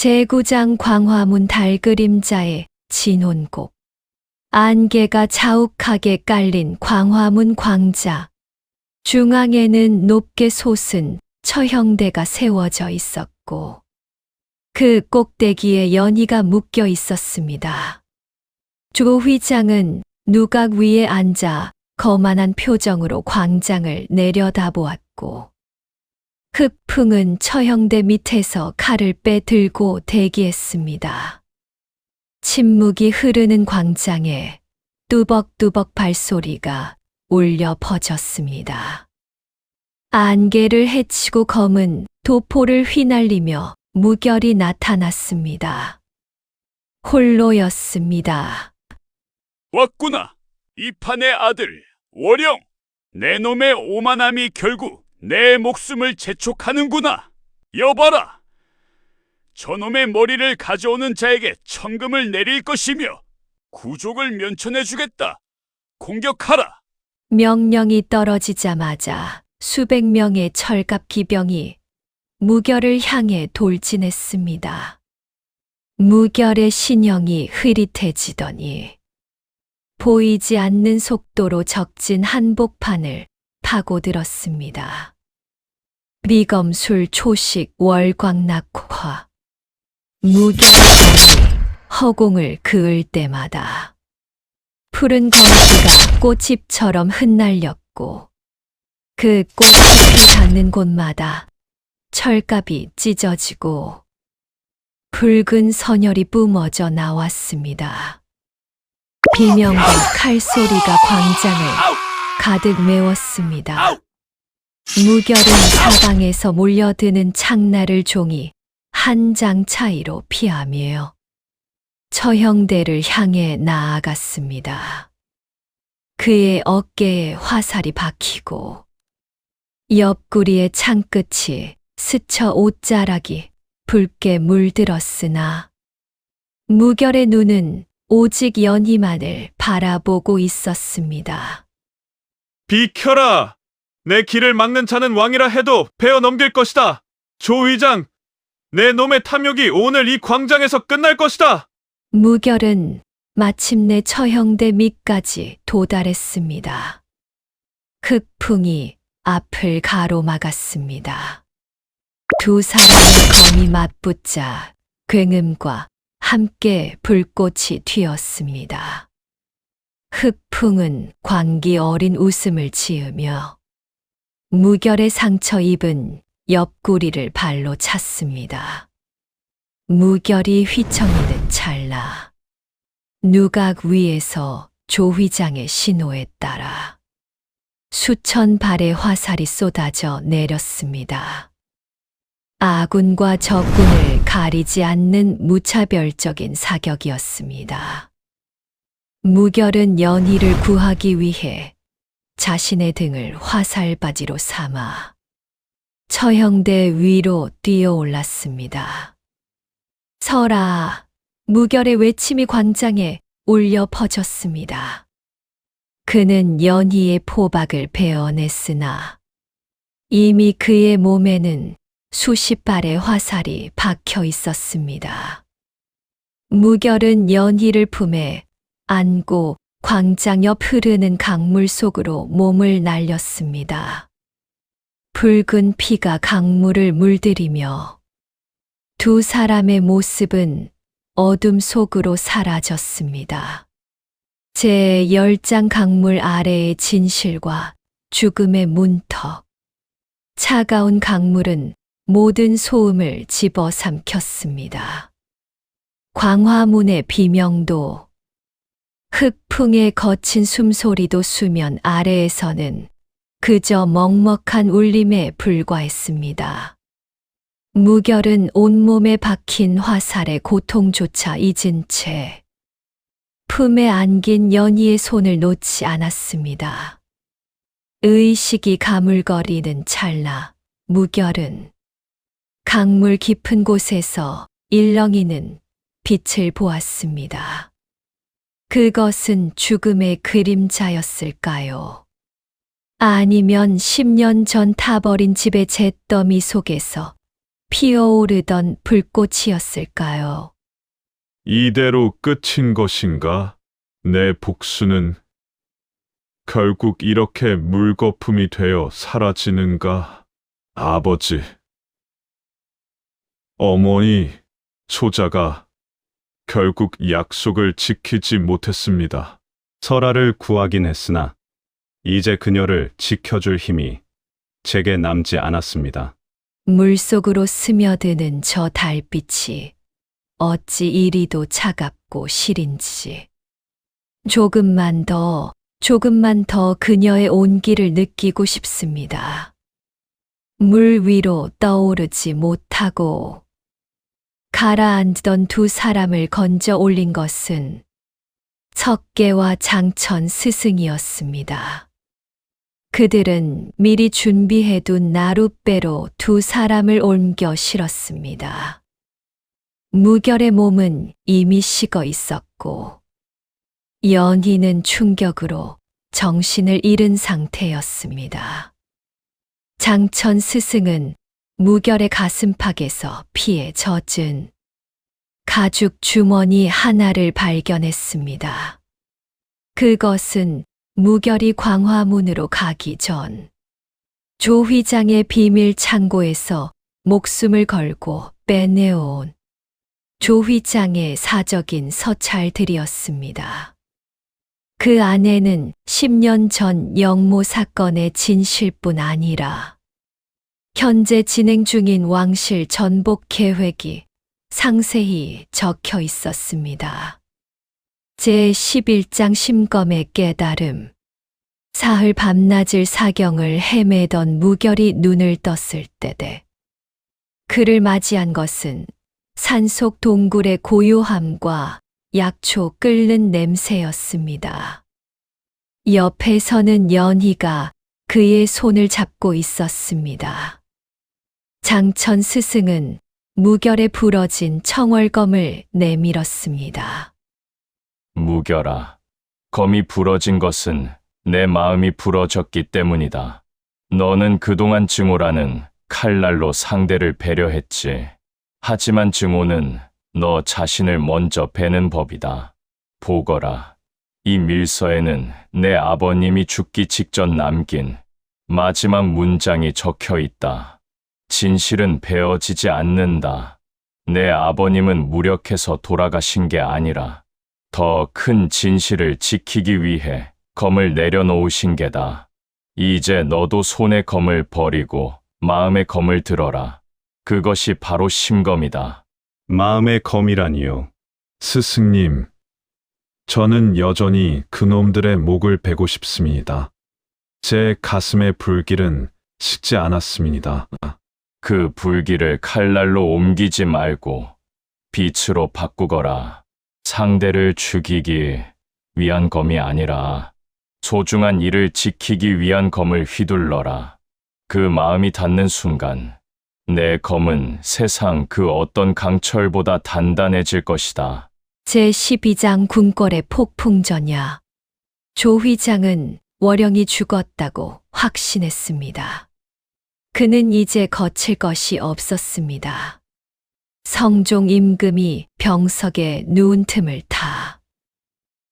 제9장 광화문 달그림자의 진혼곡. 안개가 자욱하게 깔린 광화문 광자. 중앙에는 높게 솟은 처형대가 세워져 있었고 그 꼭대기에 연희가 묶여 있었습니다. 조휘장은 누각 위에 앉아 거만한 표정으로 광장을 내려다보았고 흑풍은 처형대 밑에서 칼을 빼들고 대기했습니다. 침묵이 흐르는 광장에 뚜벅뚜벅 발소리가 울려 퍼졌습니다. 안개를 헤치고 검은 도포를 휘날리며 무결이 나타났습니다. 홀로였습니다. 왔구나. 이판의 아들 월영. 내 놈의 오만함이 결국 내 목숨을 재촉하는구나. 여봐라. 저놈의 머리를 가져오는 자에게 천금을 내릴 것이며 구족을 면천해 주겠다. 공격하라. 명령이 떨어지자마자 수백 명의 철갑 기병이 무결을 향해 돌진했습니다. 무결의 신형이 흐릿해지더니 보이지 않는 속도로 적진 한복판을 파고들었습니다. 미검술 초식 월광낙화. 무결의 검이 허공을 그을 때마다 푸른 검지가 꽃잎처럼 흩날렸고 그 꽃잎이 닿는 곳마다 철갑이 찢어지고 붉은 선혈이 뿜어져 나왔습니다. 비명과 칼소리가 광장을 가득 메웠습니다. 무결은 사방에서 몰려드는 창날을 종이 한 장 차이로 피하며 처형대를 향해 나아갔습니다. 그의 어깨에 화살이 박히고 옆구리의 창끝이 스쳐 옷자락이 붉게 물들었으나 무결의 눈은 오직 연희만을 바라보고 있었습니다. 비켜라! 내 길을 막는 자는 왕이라 해도 베어 넘길 것이다. 조위장, 내 놈의 탐욕이 오늘 이 광장에서 끝날 것이다. 무결은 마침내 처형대 밑까지 도달했습니다. 흑풍이 앞을 가로막았습니다. 두 사람의 검이 맞붙자 굉음과 함께 불꽃이 튀었습니다. 흑풍은 광기 어린 웃음을 지으며 무결의 상처 입은 옆구리를 발로 찼습니다. 무결이 휘청이는 찰나 누각 위에서 조휘장의 신호에 따라 수천 발의 화살이 쏟아져 내렸습니다. 아군과 적군을 가리지 않는 무차별적인 사격이었습니다. 무결은 연희를 구하기 위해 자신의 등을 화살바지로 삼아 처형대 위로 뛰어올랐습니다. 서라! 무결의 외침이 광장에 울려 퍼졌습니다. 그는 연희의 포박을 베어냈으나 이미 그의 몸에는 수십 발의 화살이 박혀 있었습니다. 무결은 연희를 품에 안고 광장 옆 흐르는 강물 속으로 몸을 날렸습니다. 붉은 피가 강물을 물들이며 두 사람의 모습은 어둠 속으로 사라졌습니다. 제10장 강물 아래의 진실과 죽음의 문턱. 차가운 강물은 모든 소음을 집어삼켰습니다. 광화문의 비명도, 흑풍의 거친 숨소리도 수면 아래에서는 그저 먹먹한 울림에 불과했습니다. 무결은 온몸에 박힌 화살의 고통조차 잊은 채 품에 안긴 연희의 손을 놓지 않았습니다. 의식이 가물거리는 찰나 무결은 강물 깊은 곳에서 일렁이는 빛을 보았습니다. 그것은 죽음의 그림자였을까요? 아니면 10년 전 타버린 집의 잿더미 속에서 피어오르던 불꽃이었을까요? 이대로 끝인 것인가? 내 복수는 결국 이렇게 물거품이 되어 사라지는가? 아버지, 어머니, 소자가 결국 약속을 지키지 못했습니다. 설아를 구하긴 했으나 이제 그녀를 지켜줄 힘이 제게 남지 않았습니다. 물속으로 스며드는 저 달빛이 어찌 이리도 차갑고 시린지. 조금만 더 그녀의 온기를 느끼고 싶습니다. 물 위로 떠오르지 못하고 가라앉던 두 사람을 건져 올린 것은 척계와 장천 스승이었습니다. 그들은 미리 준비해둔 나룻배로 두 사람을 옮겨 실었습니다. 무결의 몸은 이미 식어 있었고 연희는 충격으로 정신을 잃은 상태였습니다. 장천 스승은 무결의 가슴팍에서 피에 젖은 가죽 주머니 하나를 발견했습니다. 그것은 무결이 광화문으로 가기 전 조 휘장의 비밀 창고에서 목숨을 걸고 빼내온 조 휘장의 사적인 서찰들이었습니다. 그 안에는 10년 전 영모 사건의 진실뿐 아니라 현재 진행 중인 왕실 전복 계획이 상세히 적혀 있었습니다. 제11장 심검의 깨달음. 사흘 밤낮을 사경을 헤매던 무결이 눈을 떴을 때되 그를 맞이한 것은 산속 동굴의 고요함과 약초 끓는 냄새였습니다. 옆에서는 연희가 그의 손을 잡고 있었습니다. 장천 스승은 무결에 부러진 청월검을 내밀었습니다. 무결아, 검이 부러진 것은 내 마음이 부러졌기 때문이다. 너는 그동안 증오라는 칼날로 상대를 배려했지. 하지만 증오는 너 자신을 먼저 베는 법이다. 보거라. 이 밀서에는 내 아버님이 죽기 직전 남긴 마지막 문장이 적혀 있다. 진실은 베어지지 않는다. 내 아버님은 무력해서 돌아가신 게 아니라 더 큰 진실을 지키기 위해 검을 내려놓으신 게다. 이제 너도 손의 검을 버리고 마음의 검을 들어라. 그것이 바로 심검이다. 마음의 검이라니요. 스승님, 저는 여전히 그놈들의 목을 베고 싶습니다. 제 가슴의 불길은 식지 않았습니다. 그 불길을 칼날로 옮기지 말고 빛으로 바꾸거라. 상대를 죽이기 위한 검이 아니라 소중한 이를 지키기 위한 검을 휘둘러라. 그 마음이 닿는 순간 내 검은 세상 그 어떤 강철보다 단단해질 것이다. 제12장 궁궐의 폭풍전야. 조 휘장은 월영이 죽었다고 확신했습니다. 그는 이제 거칠 것이 없었습니다. 성종 임금이 병석에 누운 틈을 타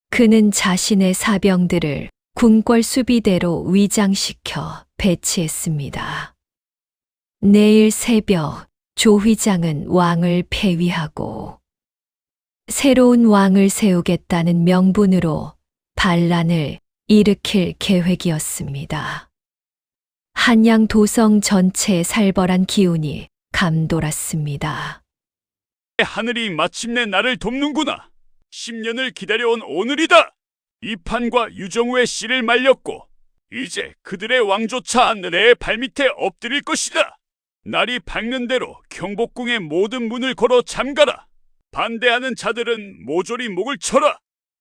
그는 자신의 사병들을 궁궐 수비대로 위장시켜 배치했습니다. 내일 새벽 조 휘장은 왕을 폐위하고 새로운 왕을 세우겠다는 명분으로 반란을 일으킬 계획이었습니다. 한양 도성 전체에 살벌한 기운이 감돌았습니다. 하늘이 마침내 나를 돕는구나. 10년을 기다려온 오늘이다. 이 판과 유정우의 씨를 말렸고 이제 그들의 왕조차 내 발밑에 엎드릴 것이다. 날이 밝는 대로 경복궁의 모든 문을 걸어 잠가라. 반대하는 자들은 모조리 목을 쳐라.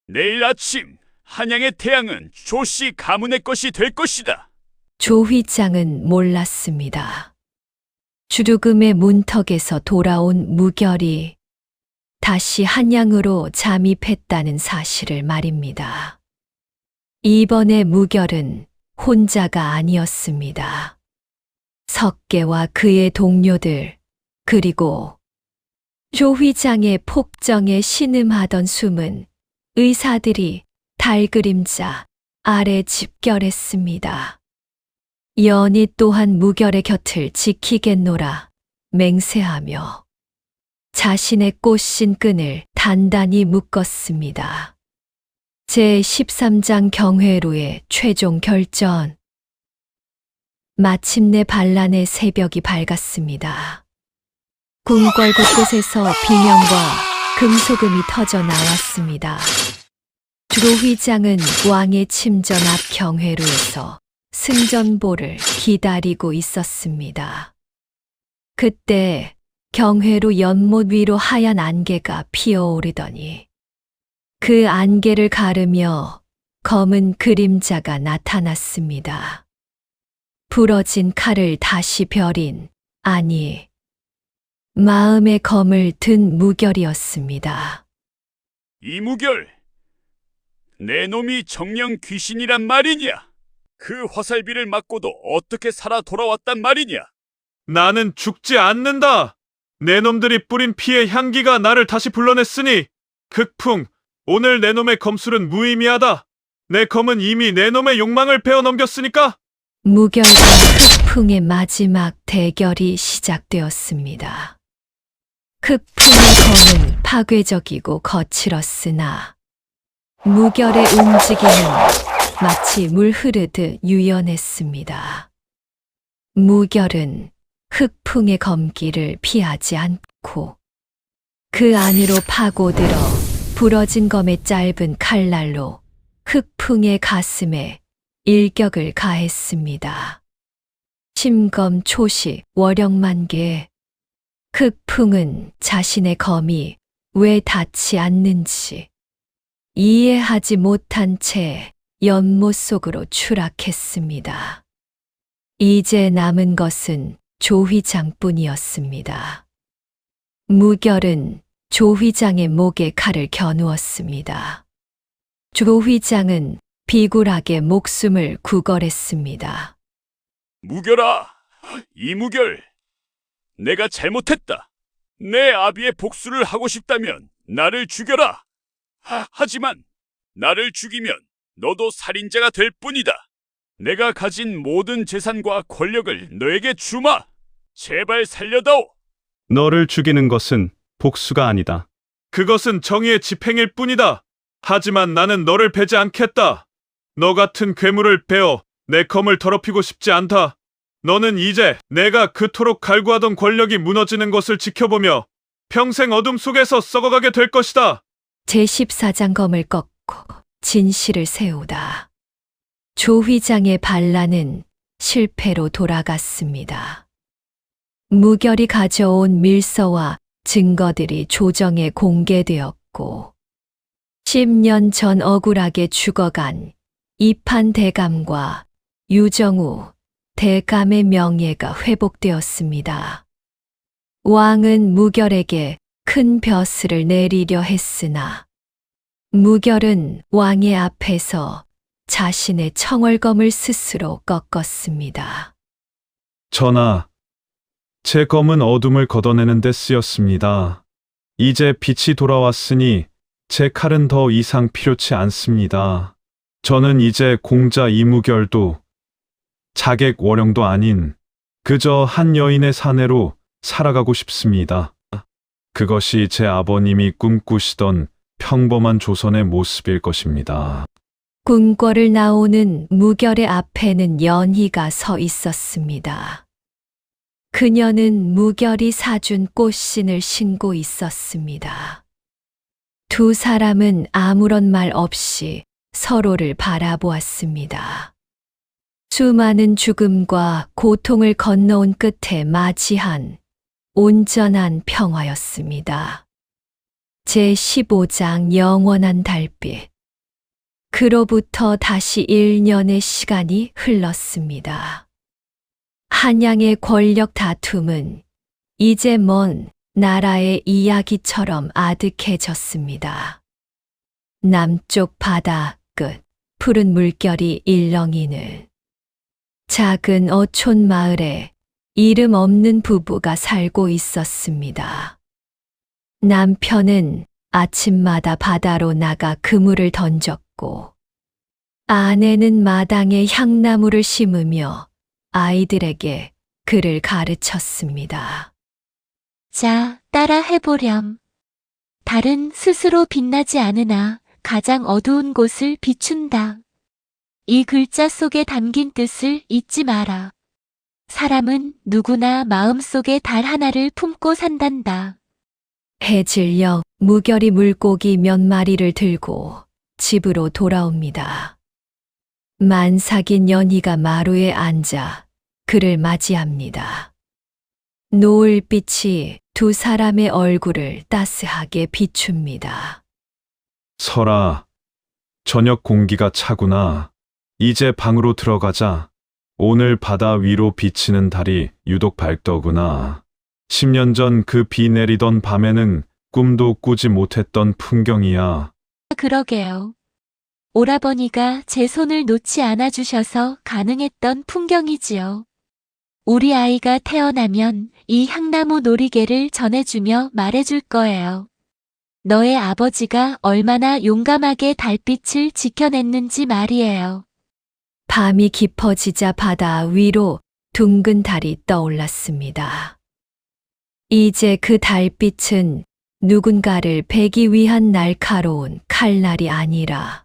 내일 아침 한양의 태양은 조씨 가문의 것이 될 것이다. 조 휘장은 몰랐습니다. 주르금의 문턱에서 돌아온 무결이 다시 한양으로 잠입했다는 사실을 말입니다. 이번에 무결은 혼자가 아니었습니다. 석계와 그의 동료들, 그리고 조휘장의 폭정에 신음하던 숨은 의사들이 달 그림자 아래 집결했습니다. 연희 또한 무결의 곁을 지키겠노라 맹세하며 자신의 꽃신 끈을 단단히 묶었습니다. 제13장 경회로의 최종 결전. 마침내 반란의 새벽이 밝았습니다. 궁궐 곳곳에서 비명과 금소금이 터져 나왔습니다. 조휘장은 왕의 침전 앞 경회로에서 승전보를 기다리고 있었습니다. 그때 경회로 연못 위로 하얀 안개가 피어오르더니 그 안개를 가르며 검은 그림자가 나타났습니다. 부러진 칼을 다시 벼린, 아니, 마음의 검을 든 무결이었습니다. 이무결, 내 놈이 정령 귀신이란 말이냐? 그 화살비를 맞고도 어떻게 살아 돌아왔단 말이냐? 나는 죽지 않는다. 내 놈들이 뿌린 피의 향기가 나를 다시 불러냈으니 극풍, 오늘 내 놈의 검술은 무의미하다. 내 검은 이미 내 놈의 욕망을 베어 넘겼으니까. 무결과 흑풍의 마지막 대결이 시작되었습니다. 흑풍의 검은 파괴적이고 거칠었으나 무결의 움직임은 마치 물 흐르듯 유연했습니다. 무결은 흑풍의 검기를 피하지 않고 그 안으로 파고들어 부러진 검의 짧은 칼날로 흑풍의 가슴에 일격을 가했습니다. 심검 초시 월영만개. 흑풍은 자신의 검이 왜 닿지 않는지 이해하지 못한 채 연못 속으로 추락했습니다. 이제 남은 것은 조휘장뿐이었습니다. 무결은 조휘장의 목에 칼을 겨누었습니다. 조휘장은 비굴하게 목숨을 구걸했습니다. 무결아, 이무결, 내가 잘못했다. 내 아비의 복수를 하고 싶다면 나를 죽여라. 하지만 나를 죽이면 너도 살인자가 될 뿐이다. 내가 가진 모든 재산과 권력을 너에게 주마. 제발 살려다오. 너를 죽이는 것은 복수가 아니다. 그것은 정의의 집행일 뿐이다. 하지만 나는 너를 베지 않겠다. 너 같은 괴물을 베어 내 검을 더럽히고 싶지 않다. 너는 이제 내가 그토록 갈구하던 권력이 무너지는 것을 지켜보며 평생 어둠 속에서 썩어가게 될 것이다. 제14장 검을 꺾고 진실을 세우다. 조휘장의 반란은 실패로 돌아갔습니다. 무결이 가져온 밀서와 증거들이 조정에 공개되었고 10년 전 억울하게 죽어간 이판 대감과 유정우 대감의 명예가 회복되었습니다. 왕은 무결에게 큰 벼슬을 내리려 했으나 무결은 왕의 앞에서 자신의 청월검을 스스로 꺾었습니다. 전하, 제 검은 어둠을 걷어내는 데 쓰였습니다. 이제 빛이 돌아왔으니 제 칼은 더 이상 필요치 않습니다. 저는 이제 공자 이무결도 자객 월영도 아닌 그저 한 여인의 사내로 살아가고 싶습니다. 그것이 제 아버님이 꿈꾸시던 평범한 조선의 모습일 것입니다. 궁궐을 나오는 무결의 앞에는 연희가 서 있었습니다. 그녀는 무결이 사준 꽃신을 신고 있었습니다. 두 사람은 아무런 말 없이 서로를 바라보았습니다. 수많은 죽음과 고통을 건너온 끝에 맞이한 온전한 평화였습니다. 제15장 영원한 달빛. 그로부터 다시 1년의 시간이 흘렀습니다. 한양의 권력 다툼은 이제 먼 나라의 이야기처럼 아득해졌습니다. 남쪽 바다 끝 푸른 물결이 일렁이는 작은 어촌 마을에 이름 없는 부부가 살고 있었습니다. 남편은 아침마다 바다로 나가 그물을 던졌고, 아내는 마당에 향나무를 심으며 아이들에게 글을 가르쳤습니다. 자, 따라 해보렴. 달은 스스로 빛나지 않으나 가장 어두운 곳을 비춘다. 이 글자 속에 담긴 뜻을 잊지 마라. 사람은 누구나 마음속에 달 하나를 품고 산단다. 해질녘 무결이 물고기 몇 마리를 들고 집으로 돌아옵니다. 만삭인 연희가 마루에 앉아 그를 맞이합니다. 노을빛이 두 사람의 얼굴을 따스하게 비춥니다. 설아, 저녁 공기가 차구나. 이제 방으로 들어가자. 오늘 바다 위로 비치는 달이 유독 밝더구나. 10년 전 그 비 내리던 밤에는 꿈도 꾸지 못했던 풍경이야. 그러게요. 오라버니가 제 손을 놓지 않아 주셔서 가능했던 풍경이지요. 우리 아이가 태어나면 이 향나무 놀이개를 전해주며 말해줄 거예요. 너의 아버지가 얼마나 용감하게 달빛을 지켜냈는지 말이에요. 밤이 깊어지자 바다 위로 둥근 달이 떠올랐습니다. 이제 그 달빛은 누군가를 베기 위한 날카로운 칼날이 아니라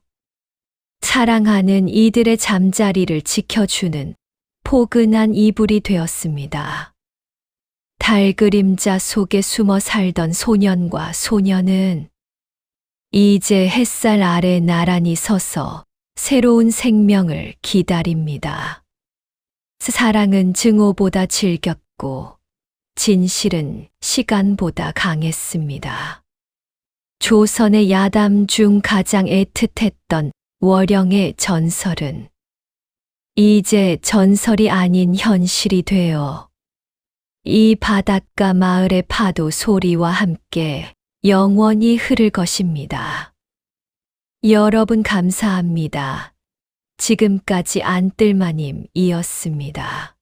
사랑하는 이들의 잠자리를 지켜주는 포근한 이불이 되었습니다. 달 그림자 속에 숨어 살던 소년과 소녀는 이제 햇살 아래 나란히 서서 새로운 생명을 기다립니다. 사랑은 증오보다 질겼고 진실은 시간보다 강했습니다. 조선의 야담 중 가장 애틋했던 월영의 전설은 이제 전설이 아닌 현실이 되어 이 바닷가 마을의 파도 소리와 함께 영원히 흐를 것입니다. 여러분 감사합니다. 지금까지 안뜰마님이었습니다.